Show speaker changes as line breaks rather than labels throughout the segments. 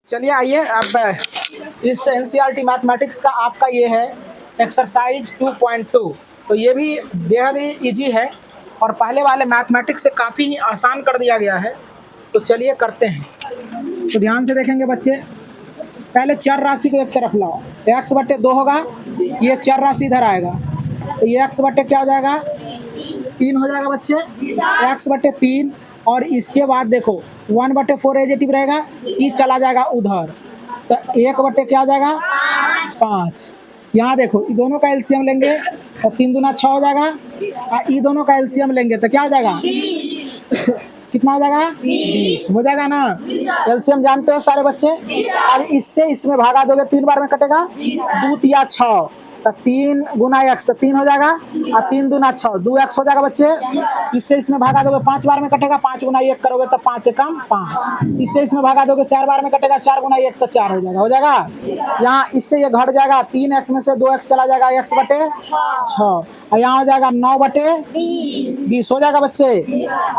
चलिए आइए अब इस एनसीईआरटी मैथमेटिक्स का आपका ये है एक्सरसाइज 2.2। तो ये भी बेहद ही इजी है और पहले वाले मैथमेटिक्स से काफ़ी ही आसान कर दिया गया है। तो चलिए करते हैं। तो ध्यान से देखेंगे बच्चे, पहले चर राशि को एक तरफ लाओ। एक्स बटे 2 होगा, ये चर राशि इधर आएगा तो ये एक्स बटे क्या हो जाएगा 3 हो जाएगा बच्चे, एक्स बटे 3। और इसके बाद देखो 1/4 एजेटिव रहेगा, ई चला जाएगा उधर तो 1/, क्या हो जाएगा 5। यहाँ देखो ये दोनों का एलसीएम लेंगे तो 3 दूना 6 हो जाएगा और ये दोनों का एलसीएम लेंगे तो क्या हो जाएगा कितना हो जाएगा 20 हो जाएगा ना। एलसीएम जानते हो सारे बच्चे। अब इससे इसमें भागा दोगे 3 बार में कटेगा 2 तिया 6 तो 3 गुना x तो 3 हो जाएगा और 3 दूना 6 2x हो जाएगा बच्चे। इससे इसमें भागा दोगे 5 बार में कटेगा, 5 गुना 1 करोगे तो 5 एकम 5। इससे इसमें भागा दोगे 4 बार में कटेगा, 4 गुना 1 तो 4 हो जाएगा। यहाँ इससे ये घट जाएगा, 3x में से 2x चला जाएगा, x बटे 6 और यहाँ हो जाएगा 9/20 हो जाएगा बच्चे।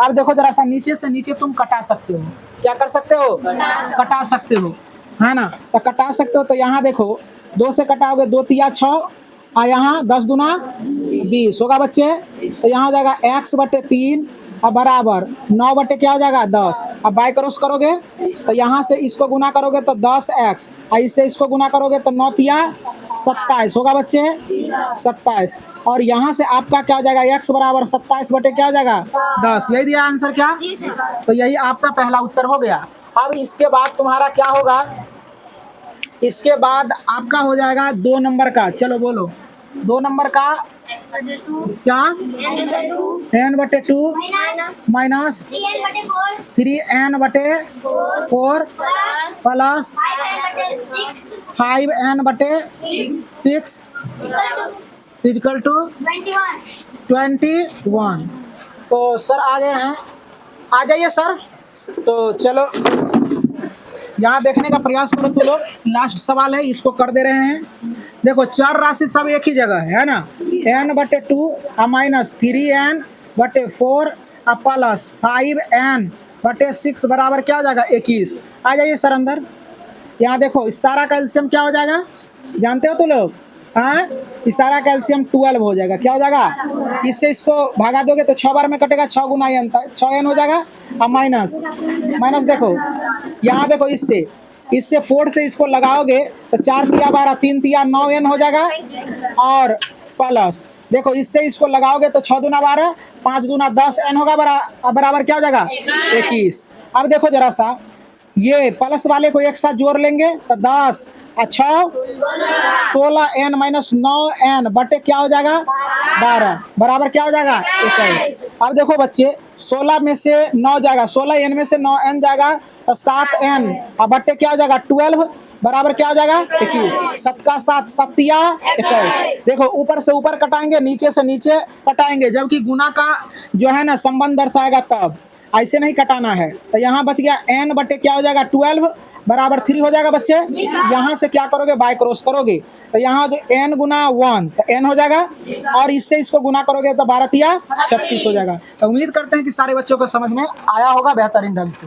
अब देखो जरा सा नीचे से नीचे तुम कटा सकते हो, क्या कर सकते हो कटा सकते हो, है ना। तो कटा सकते हो तो यहाँ देखो 2 से कटाओगे 2 तिया 6 और यहाँ 10 दूना 20 होगा बच्चे। तो यहाँ हो जाएगा x बटे 3 और बराबर 9 बटे क्या हो जाएगा 10। अब बाय क्रॉस करोगे तो यहाँ से इसको गुना करोगे तो 10x और इससे इसको गुना करोगे तो 9 तिया 27 होगा बच्चे 27। और यहाँ से आपका क्या हो जाएगा x बराबर 27 बटे क्या हो जाएगा 10। यही दिया आंसर क्या, तो यही आपका पहला उत्तर हो गया। अब इसके बाद तुम्हारा क्या होगा, इसके बाद आपका हो जाएगा 2 नंबर का। चलो बोलो 2 नंबर का क्या, n/2 minus 3n/4 plus 5n/6 equal to 21। तो सर आ गए हैं, आ जाइए सर। तो चलो यहाँ देखने का प्रयास करो तो लोग, लास्ट सवाल है इसको कर दे रहे हैं। देखो चार राशि सब एक ही जगह है ना, n/2 minus 3n/4 plus 5n/6 बराबर क्या हो जाएगा 21। आ जाइए सर अंदर। यहाँ देखो इस सारा का एलसीएम क्या हो जाएगा जानते हो तो लोग, हाँ इस सारा का एलसीएम 12 हो जाएगा। क्या हो जाएगा, इससे इसको भागा दोगे तो 6 बार में कटेगा, 6 गुना n 6n हो जाएगा और माइनस देखो यहाँ देखो इससे 4 से इसको लगाओगे तो 4 तिया 12 3 तिया 9n हो जाएगा और प्लस देखो इससे इसको लगाओगे तो 6 दूना 12 5 दूना 10n होगा बराबर क्या हो जाएगा 21। अब देखो जरा सा ये प्लस वाले को एक साथ जोड़ लेंगे तो 10 और 6 16n माइनस 9n बटे क्या हो जाएगा 12 बराबर क्या हो जाएगा 21। अब देखो बच्चे 16 में से 9 जाएगा, 16n में से 9n जाएगा तो 7n और बटे क्या हो जाएगा 12 बराबर क्या हो जाएगा 21। 7 का 7 7 21। देखो ऊपर से ऊपर कटाएंगे, नीचे से नीचे कटाएंगे, जबकि गुना का जो है ना संबंध दर्शाएगा तब, ऐसे नहीं कटाना है। तो यहाँ बच गया n बटे क्या हो जाएगा 12 बराबर 3 हो जाएगा बच्चे। यहाँ से क्या करोगे बाय क्रॉस करोगे तो यहाँ जो n गुना 1 तो n हो जाएगा और इससे इसको गुना करोगे तो 12 तिया 36 हो जाएगा। तो उम्मीद करते हैं कि सारे बच्चों को समझ में आया होगा बेहतरीन ढंग से।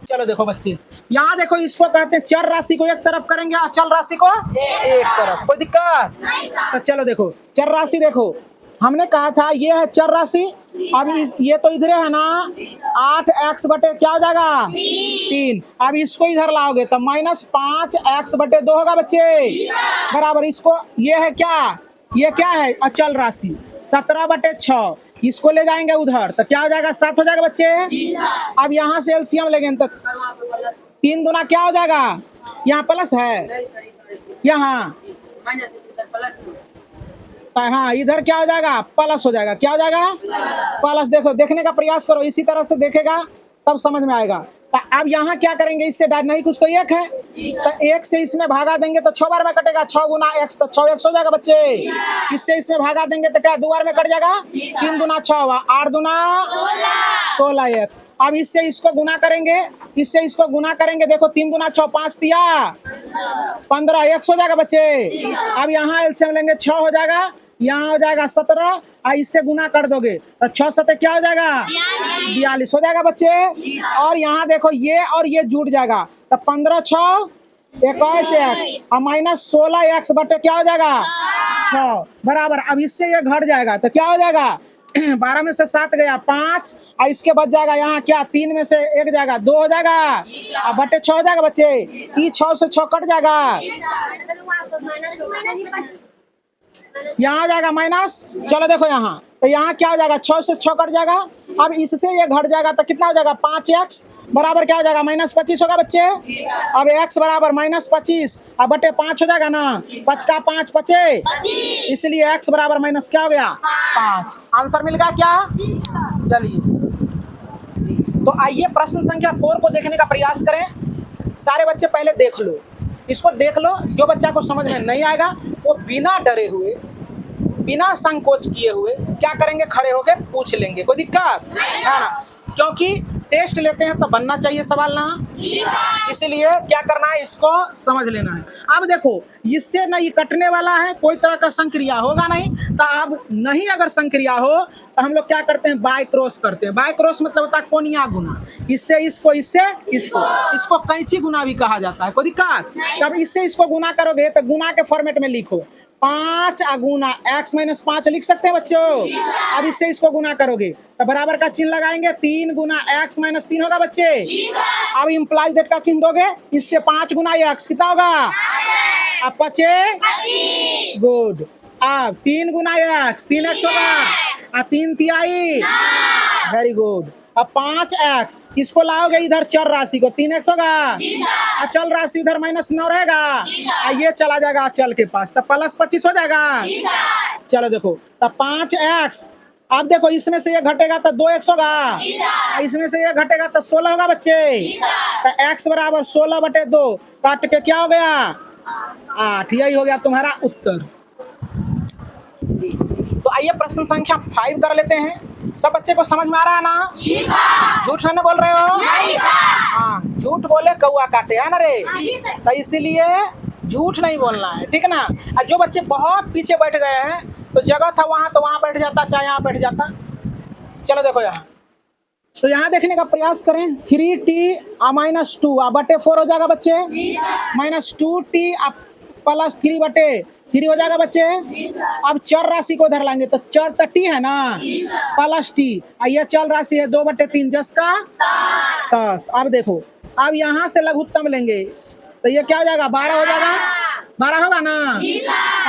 चलो देखो बच्चे, यहाँ देखो इसको कहते हैं चर राशि को एक तरफ करेंगे और चल राशि को एक तरफ, कोई दिक्कत। तो चलो देखो चर राशि, देखो हमने कहा था ये है चर राशि। अब ये तो इधर है ना 8x बटे क्या हो जाएगा 3। अब इसको इधर लाओगे तो माइनस 5x बटे 2 होगा बच्चे बराबर इसको, ये है क्या, ये क्या है अचल राशि 17/6। इसको ले जाएंगे उधर तो क्या हो जाएगा 7 हो जाएगा बच्चे। अब यहाँ से एलसीएम लेंगे तो 3 दूना क्या हो जाएगा, यहाँ प्लस है यहाँ, हाँ इधर क्या हो जाएगा प्लस हो जाएगा, क्या हो जाएगा प्लस। देखो देखने का प्रयास करो, इसी तरह से देखेगा तब समझ में आएगा। तो अब यहाँ क्या करेंगे, इससे नहीं कुछ तो एक है तो एक से इसमें भागा देंगे तो 6 बार में कटेगा, 6 गुना x तो 6x हो जाएगा बच्चे। इससे इसमें भागा देंगे तो क्या 2 बार में कट जाएगा, 3 दूना 6 8 दूना 16x। अब इससे इसको गुना करेंगे, इससे इसको गुना करेंगे, देखो 3 दूना 6 5 तिया 15 x हो जाएगा बच्चे। अब यहाँ एलसीएम लेंगे 6 हो जाएगा, यहाँ हो जाएगा 17 और इससे गुना कर दोगे तो 6 7 क्या हो जाएगा 42 हो जाएगा बच्चे। और यहाँ देखो ये और ये जुड़ जाएगा तो 15 6 21x और माइनस 16x बटे क्या हो जाएगा 6 बराबर। अब इससे ये घट जाएगा तो क्या हो जाएगा 12 में से 7 गया 5 और इसके बच जाएगा यहाँ क्या 3 में से 1 जाएगा 2 हो जाएगा और बटे 6 हो जाएगा बच्चे। ये 6 से 6 कट जाएगा, यहाँ आ जाएगा माइनस। चलो देखो यहाँ तो यहाँ क्या हो जाएगा 6 से 6 कट जाएगा। अब इससे ये घट जाएगा तो कितना हो जाएगा 5x बराबर क्या हो जाएगा -25 होगा बच्चे। अब x बराबर -25 अब बटे 5 हो जाएगा ना, 5 का 5 बचे, इसलिए x बराबर माइनस क्या हो गया 5। आंसर मिल गया क्या। चलिए तो आइए प्रश्न संख्या 4 को देखने का प्रयास करें। सारे बच्चे पहले देख लो, इसको देख लो। जो बच्चा को समझ में नहीं आएगा वो बिना डरे हुए बिना संकोच किए हुए क्या करेंगे खड़े होके पूछ लेंगे, कोई दिक्कत है ना, क्योंकि टेस्ट लेते हैं तो बनना चाहिए सवाल ना, इसलिए क्या करना है इसको समझ लेना है। अब देखो इससे ना ये कटने वाला है, कोई तरह का संक्रिया होगा नहीं, तो अब नहीं अगर संक्रिया हो तो हम लोग क्या करते हैं बाय क्रॉस करते हैं। बाय क्रॉस मतलब होता है कोनिया गुना, इससे इसको इससे इसको कैंची गुना भी कहा जाता है, कोई दिक्कत। तब इससे इसको गुना करोगे तो गुना के फॉर्मेट में लिखो 5 गुना x - 5 लिख सकते हैं बच्चों। अब इससे इसको गुना करोगे तो बराबर का चिन्ह लगाएंगे 3 गुना x - 3 होगा बच्चे। अब इम्प्लाइज दैट का चिन्ह दोगे, इससे 5 गुना x कितना होगा अब बच्चे गुड। अब 3 गुना x 3x होगा और 3 तिहाई वेरी गुड। अब 5x इसको लाओगे इधर चर राशि को 3x होगा और चल राशि इधर -9 रहेगा और ये चला जाएगा चल के पास तो +25 हो जाएगा। चलो देखो तब 5x अब देखो इसमें से ये घटेगा तो 2x होगा और इसमें से ये घटेगा तो 16 होगा बच्चे। तो x बराबर 16 बटे 2 काट के क्या हो गया 8, यही हो गया तुम्हारा उत्तर। तो आइए प्रश्न संख्या 5 कर लेते हैं। सब बच्चे को समझ में आ रहा है ना, झूठ नहीं बोल रहे हो। हाँ झूठ बोले कौआ काटे है ना रे, तो इसीलिए झूठ नहीं बोलना है, ठीक है ना। और जो बच्चे बहुत पीछे बैठ गए हैं तो जगह था वहां तो वहां बैठ जाता, चाहे यहाँ बैठ जाता। चलो देखो यहाँ तो यहाँ देखने का प्रयास करें 3t - 2 बटे 4 हो जाएगा बच्चे, -2t +3 बटे 3 हो जाएगा बच्चे। अब चर राशि को उधर लाएंगे तो चर तो t है ना +t, ये चल राशि है 2 बटे 3 10 का 10। अब देखो अब यहाँ से लघुत्तम लेंगे तो ये क्या हो जाएगा 12 हो जाएगा, 12 होगा ना।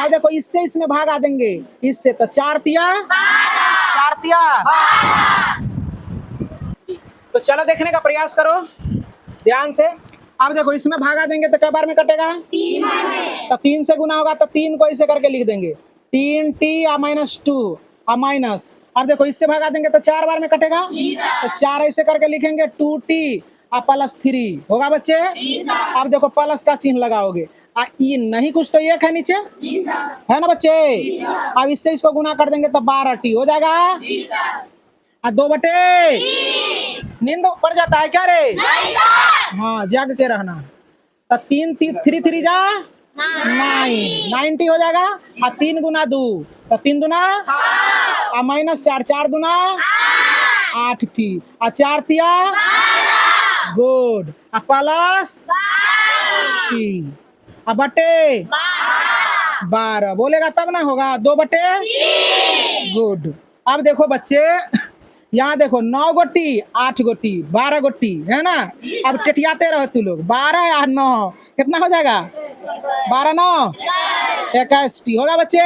अब देखो इससे इसमें भागा देंगे इससे तो 4 तिया। तो चलो देखने का प्रयास करो ध्यान से। अब देखो इसमें भागा देंगे तो कै बार में कटेगा 3 बार में, तो 3 से गुना होगा तो 3 को ऐसे करके लिख देंगे 3t -2 माइनस। अब देखो इससे भागा देंगे तो 4 बार में कटेगा तो 4 ऐसे करके लिखेंगे 2t +3 होगा बच्चे। अब देखो प्लस का चिन्ह लगाओगे ये नहीं कुछ तो एक है नीचे है ना बच्चे। अब इससे इसको गुना कर देंगे तो 12t हो जाएगा और 2 बटे नींद पड़ जाता है क्या रे, हाँ जाग के रहना। तो 3 3 3 जा 90 हो जाएगा और 3 गुना 2 तो 3 दूना और -4 4 दूना 8t और 4 तिया गुड प्लस अब बटे 12 बोलेगा तब ना होगा 2 बटे गुड। अब देखो बच्चे यहाँ देखो 9 गोटी 8 गोटी 12 गोटी है ना। अब टेटियाते रहो तू लोग 12 या 9 कितना हो जाएगा 12 9 21t होगा बच्चे।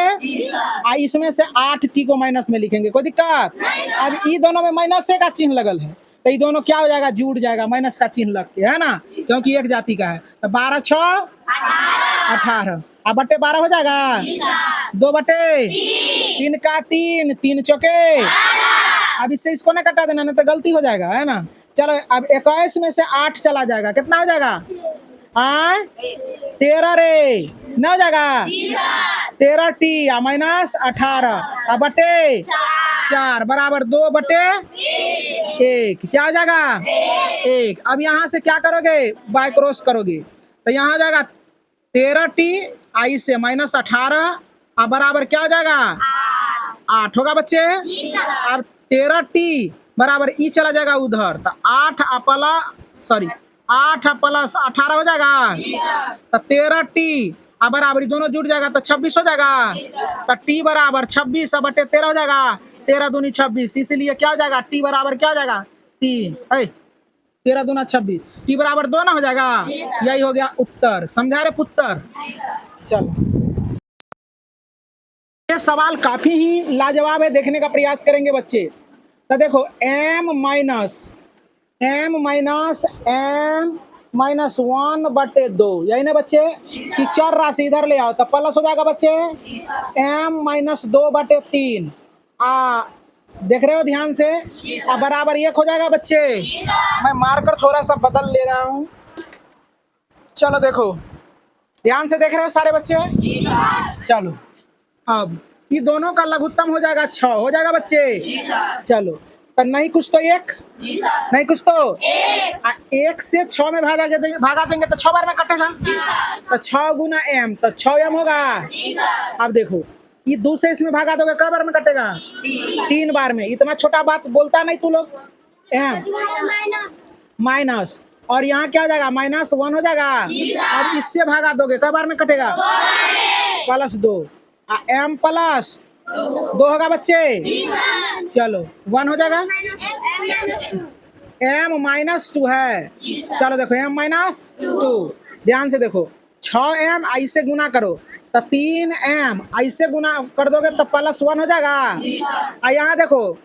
इसमें से 8t को माइनस में लिखेंगे, कोई दिक्कत। अब ये दोनों में माइनस का चिन्ह लगल है तो ये दोनों क्या हो जाएगा जुड़ जाएगा माइनस का चिन्ह लग के, है ना, क्योंकि एक जाति का है। तो 12 6 18 अब बटे 12 हो जाएगा 2 बटे 3 का 3 3 चौके। अब इससे इसको ना कटा देना नहीं तो गलती हो जाएगा, है ना। चलो अब 21 में से 8 चला जाएगा कितना हो जाएगा 13 रे न हो जाएगा 13t -18 अब बटे 4 बराबर 2 बटे 1 क्या हो जाएगा 1। अब यहाँ से क्या करोगे बाय क्रॉस करोगे तो यहाँ हो जाएगा 13t आई से -18 अब बराबर क्या हो जाएगा 8 होगा बच्चे। अब 13t बराबर ई चला जाएगा उधर तो 8 अपला सॉरी 8 प्लस 18 हो जाएगा, तो 13t अब बराबर दोनों जुड़ जाएगा तो 26 हो जाएगा, तो t बराबर 26 बटे 13 हो जाएगा, 13 दूनी 26, इसीलिए क्या हो जाएगा t बराबर क्या हो जाएगा 3, 13 दूना 26, t बराबर 2 ना हो जाएगा। यही हो गया उत्तर, समझा रे पुत्र। चलो ये सवाल काफी ही लाजवाब है, देखने का प्रयास करेंगे बच्चे। तो देखो m-1 यही ना बच्चे कि चर राशि इधर ले आओ तो प्लस हो जाएगा बच्चे m-2/3 देख रहे हो ध्यान से, बराबर 1 हो जाएगा बच्चे। मैं मार्कर थोड़ा सा बदल ले रहा हूँ, चलो देखो ध्यान से देख रहे हो सारे बच्चे। चलो अब ये दोनों का लघुत्तम हो जाएगा 6 हो जाएगा बच्चे। चलो तो नहीं कुछ तो 1 नहीं कुछ तो 1 से 6 में भागा देंगे तो 6 बार में कटेगा, तो 6 गुना m तो 6m होगा। अब देखो ये 2 से इसमें भागा दोगे कई बार में कटेगा, 3 बार में। इतना छोटा बात बोलता नहीं तू लोग, m माइनस और यहाँ क्या हो जाएगा -1 हो जाएगा। अब इससे भागा दोगे कई बार में कटेगा, +2 m प्लस 2 होगा बच्चे। चलो 1 हो जाएगा, m-2 है। चलो देखो m-2 ध्यान से देखो 6m ऐसे गुना करो तो 3m ऐसे गुना कर दोगे तो +1 हो जाएगा। और यहाँ देखो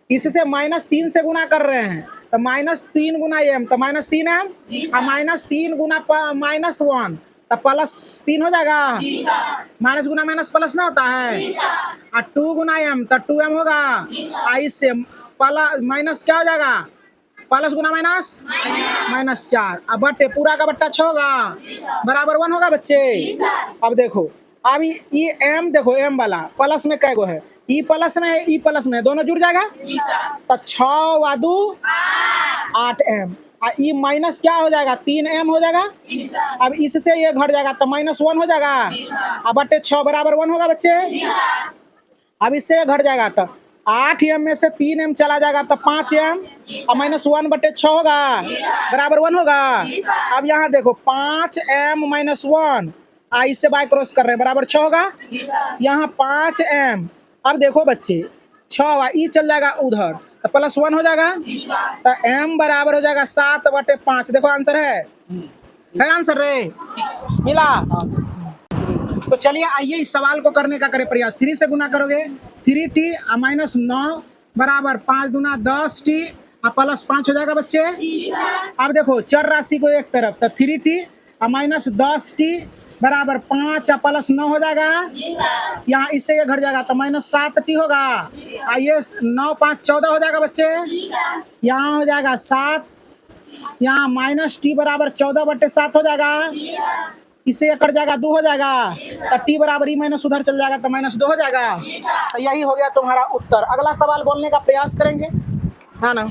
इससे -3 से गुना कर रहे हैं तो -3 गुना m तो -3m और -3 गुना -1 तो +3 हो जाएगा। माइनस गुना माइनस प्लस ना होता है, और 2 गुना m तो 2m होगा। इससे माइनस क्या हो जाएगा, प्लस गुना माइनस 4 अब बटे पूरा का बट्टा 6 होगा, बराबर 1 होगा बच्चे। अब देखो अब ये m देखो m वाला प्लस में कै गो है, ई प्लस में है ई प्लस में, दोनों जुड़ जाएगा तो 6 व 2 8m, ई माइनस क्या हो जाएगा 3m हो जाएगा। अब इससे ये घट जाएगा तो -1 हो जाएगा, अब बटे 6 बराबर 1 होगा बच्चे। अब इससे ये घट जाएगा तो 8m में से 3m चला जाएगा तो 5m और -1 बटे 6 होगा, बराबर 1 होगा। अब यहाँ देखो 5m -1 इससे बाय क्रॉस कर रहे हैं, बराबर 6 होगा। यहाँ 5m, अब देखो बच्चे 6 ई चल जाएगा उधर तो +1 हो जाएगा, तो m बराबर हो जाएगा 7/5। देखो आंसर है आंसर रे मिला। तो चलिए आइए इस सवाल को करने का करें प्रयास। 3 से गुना करोगे 3t -9 बराबर 5 दूना 10t और +5 हो जाएगा बच्चे। अब देखो चर राशि को एक तरफ तो 3t -10t बराबर 5 और +9 हो जाएगा। यहाँ इससे ये घट जाएगा तो -7t होगा, ये 9 5 14 हो जाएगा बच्चे। यहाँ हो जाएगा 7, यहाँ -t बराबर 14/7 हो जाएगा, इससे ये कट जाएगा 2 हो जाएगा, तो t बराबर ही माइनस उधर चल जाएगा तो -2 हो जाएगा। तो यही हो गया तुम्हारा उत्तर। अगला सवाल बोलने का प्रयास करेंगे, है ना,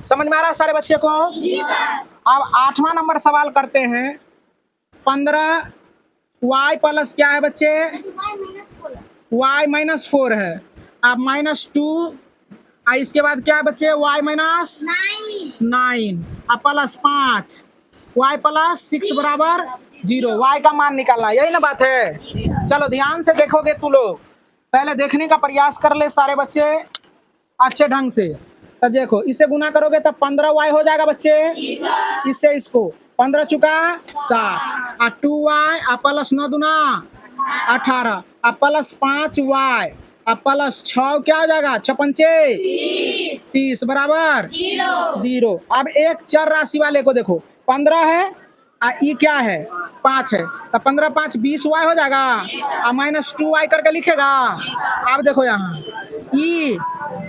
समझ में आ रहा है सारे बच्चे को। अब 8वां नंबर सवाल करते हैं। 15y प्लस क्या है बच्चे, y -4 है। अब -2 इसके बाद क्या है बच्चे y -9 अब +5 y +6 बराबर 0, y का मान निकालना, यही ना बात है। चलो ध्यान से देखोगे तू लोग, पहले देखने का प्रयास कर ले सारे बच्चे अच्छे ढंग से। तो देखो इसे गुना करोगे तो 15y हो जाएगा बच्चे, इससे इसको 15 चुका 7 और 2y और +9 दूना 18 और +5y और +6 क्या हो जाएगा 6 पंचे 30 बराबर 0। अब एक चर राशि वाले को देखो 15 है और ई क्या है 5 है, तो 15 5 20y हो जाएगा और -2y करके लिखेगा। अब देखो यहाँ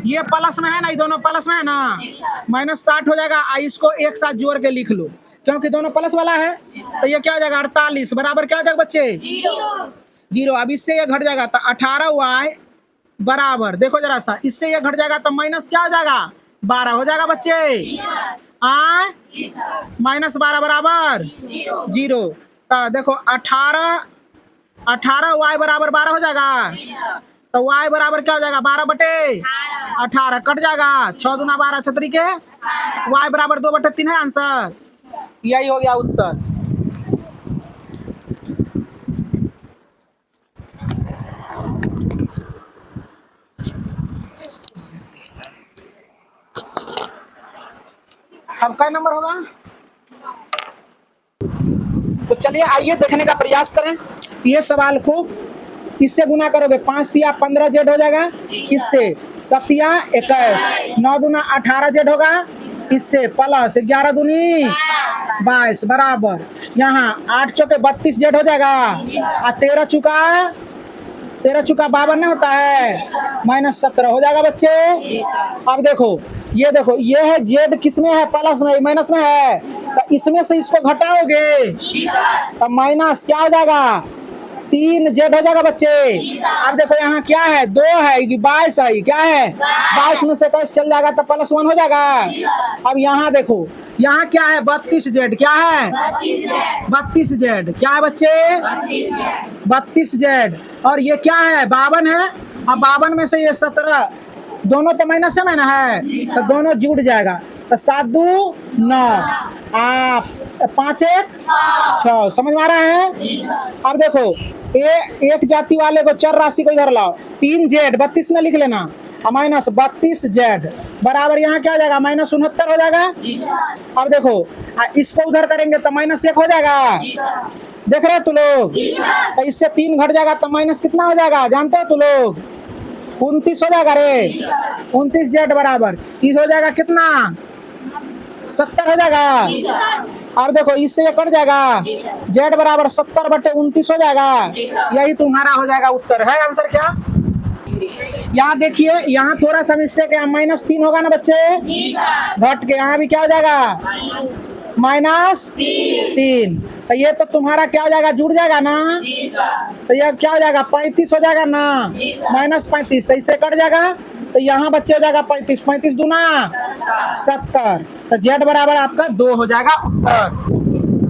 ये प्लस में है ना, ये दोनों प्लस में है ना, -60 हो जाएगा। इसको एक साथ जोड़ के लिख लो क्योंकि दोनों प्लस वाला है, तो ये क्या हो जाएगा 48 बराबर क्या हो जाएगा बच्चे 0। अब इससे ये घट जाएगा तो 18y बराबर, देखो जरा सा, इससे ये घट जाएगा तो माइनस क्या हो जाएगा 12 हो जाएगा बच्चे, -12 बराबर 0। तो देखो 18y बराबर 12 हो जाएगा, तो y बराबर क्या हो जाएगा 12/18 कट जाएगा, 6 दूना 12 छतरी के, y बराबर 2/3 है आंसर। यही हो गया उत्तर। अब क्या नंबर होगा? तो चलिए आइए देखने का प्रयास करें। ये सवाल को इससे गुना करोगे, 5 तिया 15 जेड हो जाएगा, इससे 7 तिया 21, 9 दूना 18 जेड होगा, इससे प्लस 11 दूनी 22 बराबर यहाँ 8 चौके 32 जेड हो जाएगा, और 13 चुका 52 नहीं होता है, -17 हो जाएगा बच्चे। अब देखो ये है जेड किस में है, प्लस में, माइनस में है, तो इसमें से इसको घटाओगे तो माइनस क्या हो जाएगा, 3 जेड हो जाएगा बच्चे। अब देखो यहाँ क्या है, 2 है कि 22 है, क्या है 22 में से 21 चल जाएगा तो +1 हो जाएगा। अब यहाँ देखो यहाँ क्या है, 32 जेड, क्या है 32 जेड, क्या है बच्चे 32 जेड, और ये क्या है 52 है, अब 52 में से ये 17, दोनों तो माइनस में ना है, तो दोनों जुड़ जाएगा, तो 7 2 9, आप 5 1 6, समझ में आ रहा है। अब देखो एक जाति वाले को चर राशि को इधर लाओ, 3 जेड 32 में लिख लेना, माइनस 32 जेड बराबर यहाँ क्या हो जाएगा, -69 हो जाएगा। अब देखो इसको उधर करेंगे तो -1 हो जाएगा, देख रहे हो तू लोग, तो इससे 3 घट जाएगा तो माइनस कितना हो जाएगा जानते हो तू लोग, 29 हो जाएगा रे, 29 जेड बराबर इस हो जाएगा कितना 70 हो जाएगा। अब देखो इससे ये कट जाएगा, जेड बराबर 70/29 हो जाएगा, यही तुम्हारा हो जाएगा उत्तर है। आंसर क्या, यहाँ देखिए यहाँ थोड़ा सा मिस्टेक है, -3 होगा ना बच्चे, घट के यहाँ भी क्या हो जाएगा -3, तो ये तो तुम्हारा क्या हो जाएगा, जुड़ जाएगा ना, तो यह क्या हो जाएगा 35 हो जाएगा ना, -35, तो इससे कट जाएगा, तो यहाँ बच्चे हो जाएगा 35, 35 दूना 70, तो जेड बराबर आपका 2 हो जाएगा उत्तर।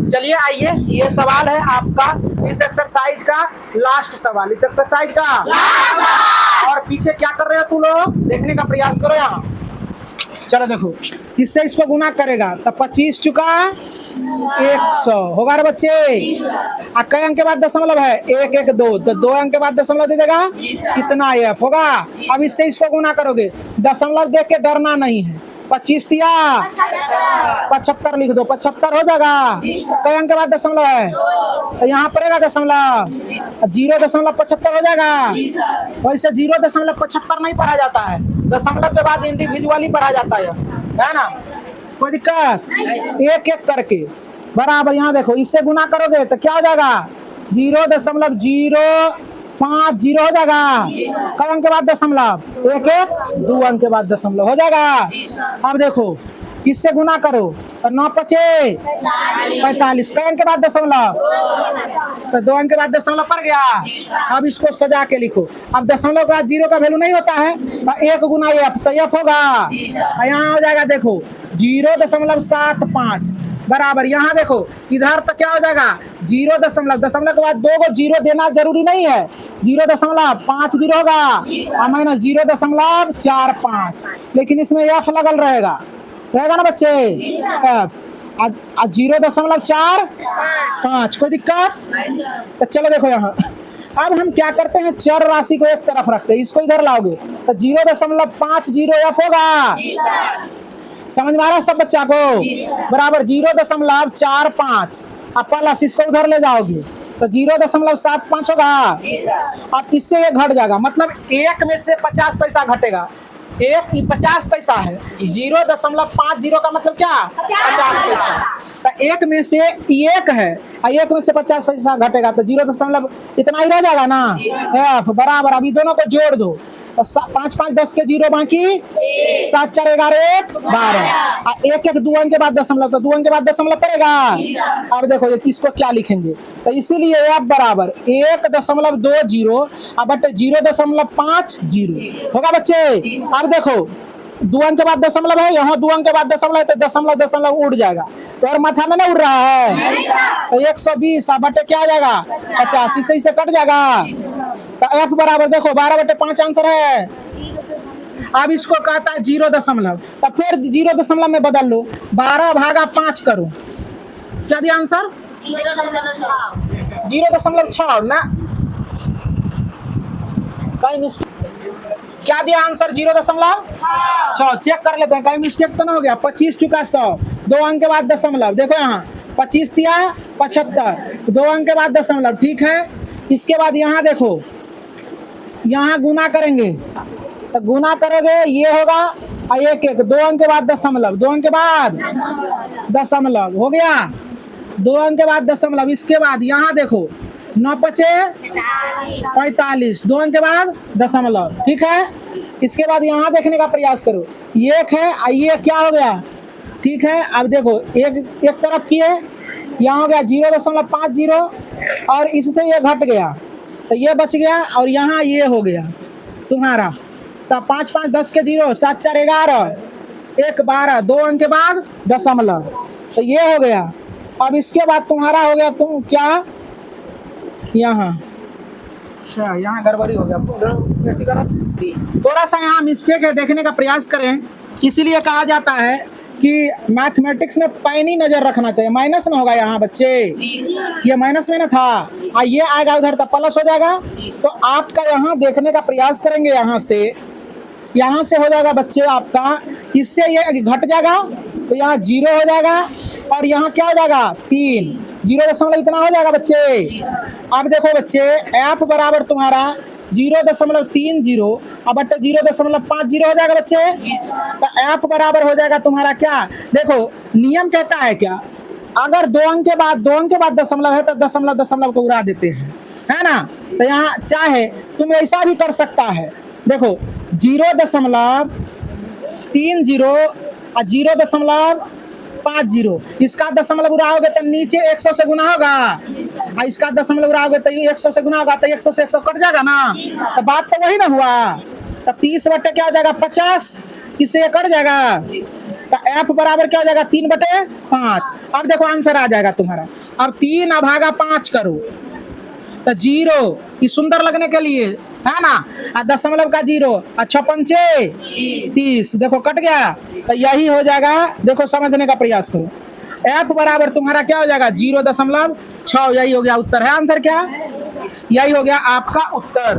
चलिए आइए, ये सवाल है आपका इस एक्सरसाइज का लास्ट सवाल, इस एक्सरसाइज का और पीछे क्या कर रहे हो तू लोग, देखने का प्रयास करो यहाँ। चलो देखो इससे इसको गुना करेगा तो 25 चुका 100 होगा रे बच्चे, और कई अंक के बाद दशमलव है 1 1 2, तो 2 अंक के बाद दशमलव दे देगा कितना एफ होगा। अब इससे इसको गुना करोगे, दशमलव देख के डरना नहीं है, 25 तिया 75 लिख दो, 75 हो जाएगा। कई अंक के बाद दशमलव है तो यहाँ पड़ेगा दशमलव, 0.75 हो जाएगा। वैसे 0.75 नहीं पढ़ा जाता है, दशमलव के बाद इंडिविजुअली पढ़ा जाता है ना, कोई दिक्कत, एक एक करके बराबर। यहाँ देखो इससे गुना करोगे तो क्या हो जाएगा 0.050 हो जाएगा। कई अंक के बाद दशमलव, 1 1 2 अंक के बाद दशमलव हो जाएगा। अब देखो इससे गुना करो तो 9 5 45, कई अंक के बाद दशमलव, तो 2 अंक के बाद दशमलव पड़ गया। अब इसको सजा के लिखो, अब दशमलव का 0 का वैल्यू नहीं होता है, तो 1 गुना एफ, तो एफ होगा, यहाँ हो जाएगा देखो 0.75 बराबर। यहाँ देखो इधर तो क्या हो जाएगा 0 दशमलव के बाद 2 को 0 देना जरूरी नहीं है, 0.50 होगा, माइनस 0.45, लेकिन इसमें एफ लगल रहेगा ना बच्चे, एफ 0.45, कोई दिक्कत। तो चलो देखो यहाँ अब हम क्या करते हैं, चर राशि को एक तरफ रखते हैं, इसको इधर लाओगे तो 0.50 एफ होगा, समझ में आ रहा है सब बच्चा को, बराबर 0.45, अब प्लस इसको उधर ले जाओगे तो 0.75 होगा। अब इससे ये घट जाएगा, मतलब 1 में से 50 पैसा घटेगा, 1 50 पैसा है, 0.50 का मतलब क्या 50 पैसा, तो 1 में से 1 है, 1 में से 50 पैसा घटेगा तो 0. इतना ही रह जाएगा ना, एफ बराबर। अभी दोनों को जोड़ दो तो 5 5 10 के 0 बाकी 7 4 11 1 12, 1 1 2 अंक के बाद दशमलव, तो 2 अंक के बाद दशमलव पड़ेगा। अब देखो ये इसको क्या लिखेंगे, तो इसीलिए एफ बराबर 1.20 बट 0.50 होगा बच्चे। अब देखो 2 अंक के बाद दशमलव है, यहाँ 2 अंक के बाद दशमलव है, तो दशमलव उड़ जाएगा, तो और माथा में ना उड़ रहा है, तो 120 बटे क्या आ जाएगा 50, इसे इसे कट जाएगा, तो एफ बराबर देखो 12/5 आंसर है। अब इसको कहता है 0 दशमलव, तो फिर 0 दशमलव में बदल लो, 12/5 करो, क्या दिया आंसर? 0.6 ना, कहीं मिस्टेक, क्या दिया आंसर? 0.6। चेक कर लेते हैं कहीं मिस्टेक तो ना हो गया। 25 चुका 100, 2 अंक के बाद दशमलव, देखो यहाँ 25 दिया 75, 2 अंक के बाद दशमलव, ठीक है। इसके बाद यहाँ देखो, यहाँ गुना करेंगे तो गुना करोगे ये होगा और 1 1, 2 अंक के बाद दशमलव, 2 अंक के बाद दशमलव, हो गया 2 अंक के बाद दशमलव। इसके बाद यहाँ देखो 9 पचे 45, 2 अंक के बाद दशमलव, ठीक है। इसके बाद यहाँ देखने का प्रयास करो, ये 1 है और ये क्या हो गया, ठीक है। अब देखो एक तरफ किए, यहाँ हो गया 0.50 और इससे ये घट गया तो ये बच गया और यहाँ ये हो गया तुम्हारा। तो 5 5 10 के 0, 7 4 11, 1 12, 2 अंक के बाद दशमलव, तो ये हो गया। अब इसके बाद तुम्हारा हो गया तुम क्या यहाँ, अच्छा यहाँ गड़बड़ी हो गया, थोड़ा सा यहाँ मिस्टेक है, देखने का प्रयास करें। इसीलिए कहा जाता है कि मैथमेटिक्स में पैनी नजर रखना चाहिए। माइनस ना होगा यहाँ बच्चे, ये माइनस में ना था, ये आएगा उधर तो प्लस हो जाएगा। तो आपका यहाँ देखने का प्रयास करेंगे, यहाँ से हो जाएगा बच्चे आपका, इससे ये घट जाएगा तो यहाँ 0 हो जाएगा और यहाँ क्या हो जाएगा 3, 0 इतना हो जाएगा बच्चे। अब देखो बच्चे f बराबर तुम्हारा 0.30 और बटे 0.50 हो जाएगा बच्चे। तो f बराबर हो जाएगा तुम्हारा क्या, देखो नियम कहता है क्या, अगर 2 अंक के बाद दशमलव है तो दशमलव को उड़ा देते हैं, है ना। तो यहाँ चाहे तुम ऐसा भी कर सकता है, देखो 0.30 और 0.50, इसका दशमलव उड़ाओगे तो नीचे 100 से गुना होगा और इसका दशमलव उड़ाओगे तो 100 से गुना होगा तो 100 से 100 कट जाएगा ना। तो बात तो वही ना हुआ। तो 30 बटे क्या हो जाएगा 50, इससे ये कट जाएगा। तो f बराबर क्या हो जाएगा 3/5। अब देखो आंसर आ जाएगा तुम्हारा। अब 3 भागा 5 करो तो 0, ये सुंदर लगने के लिए है ना, दशमलव का 0, अच्छा 5 30, देखो कट गया। तो यही हो जाएगा, देखो समझने का प्रयास करो। f बराबर तुम्हारा क्या हो जाएगा 0.6, यही हो गया उत्तर है। आंसर क्या, यही हो गया आपका उत्तर।